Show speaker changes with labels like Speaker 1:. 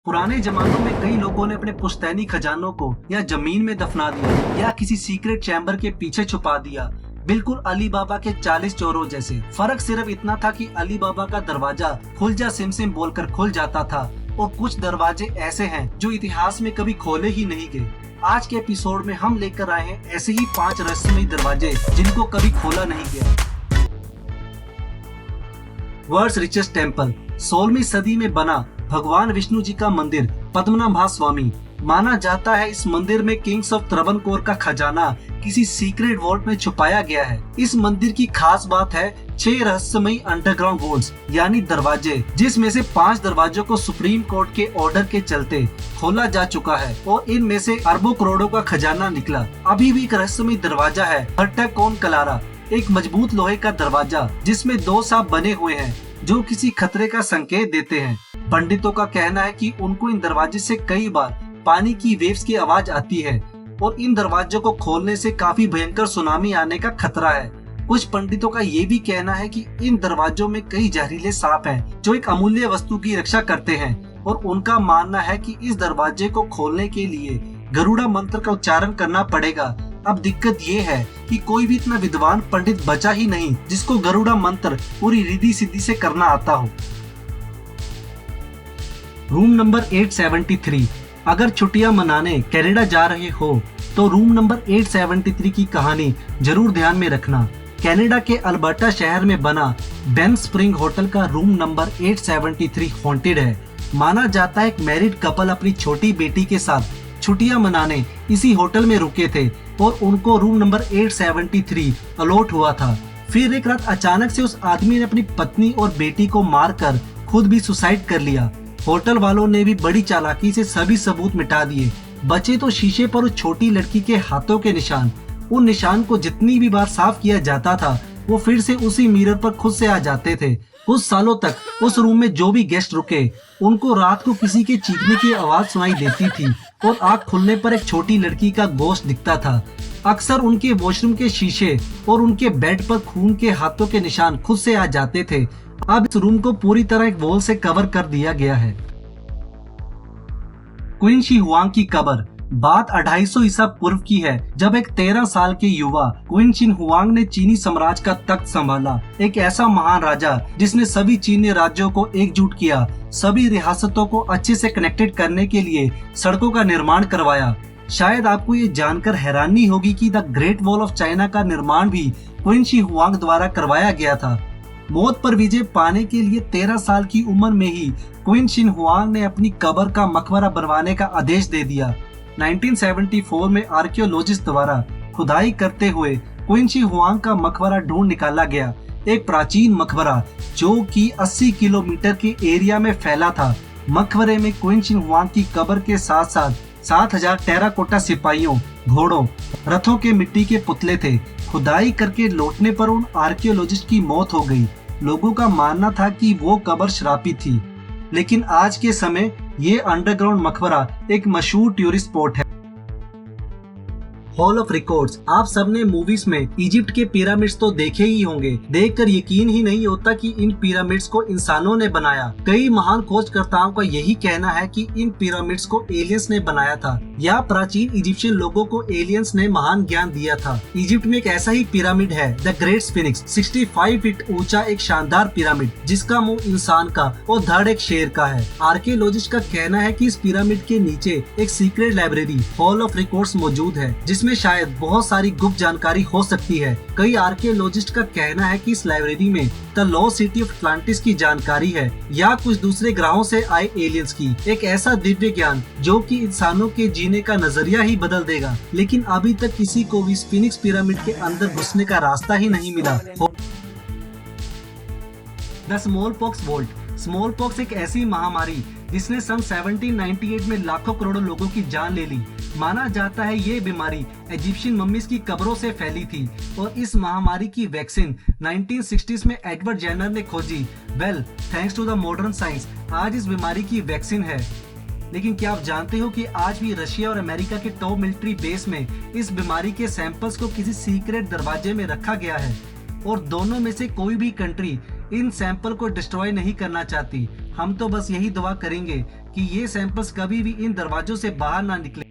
Speaker 1: पुराने जमानों में कई लोगों ने अपने पुश्तैनी खजानों को या जमीन में दफना दिया या किसी सीक्रेट चैम्बर के पीछे छुपा दिया, बिल्कुल अली बाबा के 40 चोरों जैसे। फर्क सिर्फ इतना था कि अली बाबा का दरवाजा खुल जा सिम सिम बोलकर खुल जाता था और कुछ दरवाजे ऐसे हैं जो इतिहास में कभी खोले ही नहीं गए। आज के एपिसोड में हम लेकर आए हैं ऐसे ही 5 रहस्यमयी दरवाजे जिनको कभी खोला नहीं गया। World's richest temple. 16वीं सदी में बना भगवान विष्णु जी का मंदिर पद्मनाभ स्वामी। माना जाता है इस मंदिर में किंग्स ऑफ त्रवणकोर का खजाना किसी सीक्रेट वॉल्ट में छुपाया गया है। इस मंदिर की खास बात है 6 रहस्यमयी अंडरग्राउंड वॉल्स यानी दरवाजे, जिसमें से 5 दरवाजों को सुप्रीम कोर्ट के ऑर्डर के चलते खोला जा चुका है और इनमें से अरबों करोड़ों का खजाना निकला। अभी भी एक रहस्यमयी दरवाजा है हट्टाकोन कलारा, एक मजबूत लोहे का दरवाजा जिसमें 2 सांप बने हुए हैं जो किसी खतरे का संकेत देते हैं। पंडितों का कहना है कि उनको इन दरवाजे से कई बार पानी की वेव्स की आवाज आती है और इन दरवाजों को खोलने से काफी भयंकर सुनामी आने का खतरा है। कुछ पंडितों का ये भी कहना है कि इन दरवाजों में कई जहरीले सांप हैं जो एक अमूल्य वस्तु की रक्षा करते हैं और उनका मानना है कि इस दरवाजे को खोलने के लिए गरुड़ा मंत्र का उच्चारण करना पड़ेगा। अब दिक्कत ये है कि कोई भी इतना विद्वान पंडित बचा ही नहीं जिसको गरुड़ा मंत्र पूरी रिद्धि सिद्धि से करना आता हो। Room number 873। अगर छुट्टियां मनाने कनाडा जा रहे हो तो रूम नंबर 873 की कहानी जरूर ध्यान में रखना। कनाडा के अल्बर्टा शहर में बना बेन स्प्रिंग होटल का रूम नंबर 873 हॉन्टेड है। माना जाता है एक मैरिड कपल अपनी छोटी बेटी के साथ छुट्टियां मनाने इसी होटल में रुके थे और उनको रूम नंबर 873 अलॉट हुआ था। फिर एक रात अचानक से उस आदमी ने अपनी पत्नी और बेटी को मारकर खुद भी सुसाइड कर लिया। होटल वालों ने भी बड़ी चालाकी से सभी सबूत मिटा दिए। बचे तो शीशे पर उस छोटी लड़की के हाथों के निशान। उन निशान को जितनी भी बार साफ किया जाता था वो फिर से उसी मिरर पर खुद से आ जाते थे। कुछ सालों तक उस रूम में जो भी गेस्ट रुके उनको रात को किसी के चीखने की आवाज सुनाई देती थी और आँख खुलने पर एक छोटी लड़की का गोश्त दिखता था। अक्सर उनके वॉशरूम के शीशे और उनके बेड पर खून के हाथों के निशान खुद से आ जाते थे। अब इस रूम को पूरी तरह एक वॉल से कवर कर दिया गया है। क्वीन शी हुआंग की कब्र। बात 250 ईसा पूर्व की है जब एक 13 साल के युवा क्वीन शी हुआंग ने चीनी साम्राज्य का तख्त संभाला। एक ऐसा महान राजा जिसने सभी चीनी राज्यों को एकजुट किया, सभी रियासतों को अच्छे से कनेक्टेड करने के लिए सड़कों का निर्माण करवाया। शायद आपको ये जानकर हैरानी होगी कि the great wall of China का निर्माण भी क्वीन शी हुआंग द्वारा करवाया गया था। मौत पर विजय पाने के लिए 13 साल की उम्र में ही क्वीन शी हुआंग ने अपनी कब्र का मकबरा बनवाने का आदेश दे दिया। 1974 में आर्कियोलॉजिस्ट द्वारा खुदाई करते हुए क्वीन शी हुआंग का मकबरा ढूंढ निकाला गया। एक प्राचीन मकबरा जो कि 80 किलोमीटर के एरिया में फैला था। मकबरे में क्वीन शी हुआंग की कब्र के साथ साथ 7000 टेराकोटा सिपाहियों, घोड़ों, रथों के मिट्टी के पुतले थे। खुदाई करके लौटने पर उन आर्कियोलॉजिस्ट की मौत हो गई। लोगों का मानना था कि वो कब्र श्रापित थी, लेकिन आज के समय ये अंडरग्राउंड मकबरा एक मशहूर टूरिस्ट स्पॉट है। Hall of records. आप सबने मूवीज में इजिप्ट के पिरामिड्स तो देखे ही होंगे। देखकर यकीन ही नहीं होता कि इन पिरामिड्स को इंसानों ने बनाया। कई महान खोजकर्ताओं का यही कहना है कि इन पिरामिड्स को एलियंस ने बनाया था या प्राचीन इजिप्शियन लोगों को एलियंस ने महान ज्ञान दिया था। इजिप्ट में एक ऐसा ही पिरामिड है द ग्रेट स्फिंक्स, 65 फीट ऊंचा एक शानदार पिरामिड जिसका मुंह इंसान का और धड़ एक शेर का है। आर्कियोलॉजिस्ट का कहना है कि इस पिरामिड के नीचे एक secret library hall of records मौजूद है जिसमें शायद बहुत सारी गुप्त जानकारी हो सकती है। कई आर्कियोलॉजिस्ट का कहना है कि इस लाइब्रेरी में the lost city of Atlantis की जानकारी है या कुछ दूसरे ग्रहों से आए एलियंस की। एक ऐसा दिव्य ज्ञान जो कि इंसानों के जीने का नजरिया ही बदल देगा। लेकिन अभी तक किसी को भी स्फिंक्स पिरामिड के अंदर घुसने का रास्ता ही नहीं मिला। The smallpox vault. Smallpox एक ऐसी महामारी जिसने सन 1798 में लाखों करोड़ों लोगों की जान ले ली। माना जाता है ये बीमारी इजिप्शियन मम्मीज की कब्रों से फैली थी और इस महामारी की वैक्सीन 1960s में एडवर्ड जेनर ने खोजी। Well, thanks to the modern science आज इस बीमारी की वैक्सीन है। लेकिन क्या आप जानते हो कि आज भी रशिया और अमेरिका के टॉप मिलिट्री बेस में इस बीमारी के सैंपल्स को किसी सीक्रेट दरवाजे में रखा गया है और दोनों में से कोई भी कंट्री इन सैंपल को डिस्ट्रॉय नहीं करना चाहती। हम तो बस यही दुआ करेंगे कि ये सैंपल्स कभी भी इन दरवाजों से बाहर ना निकले।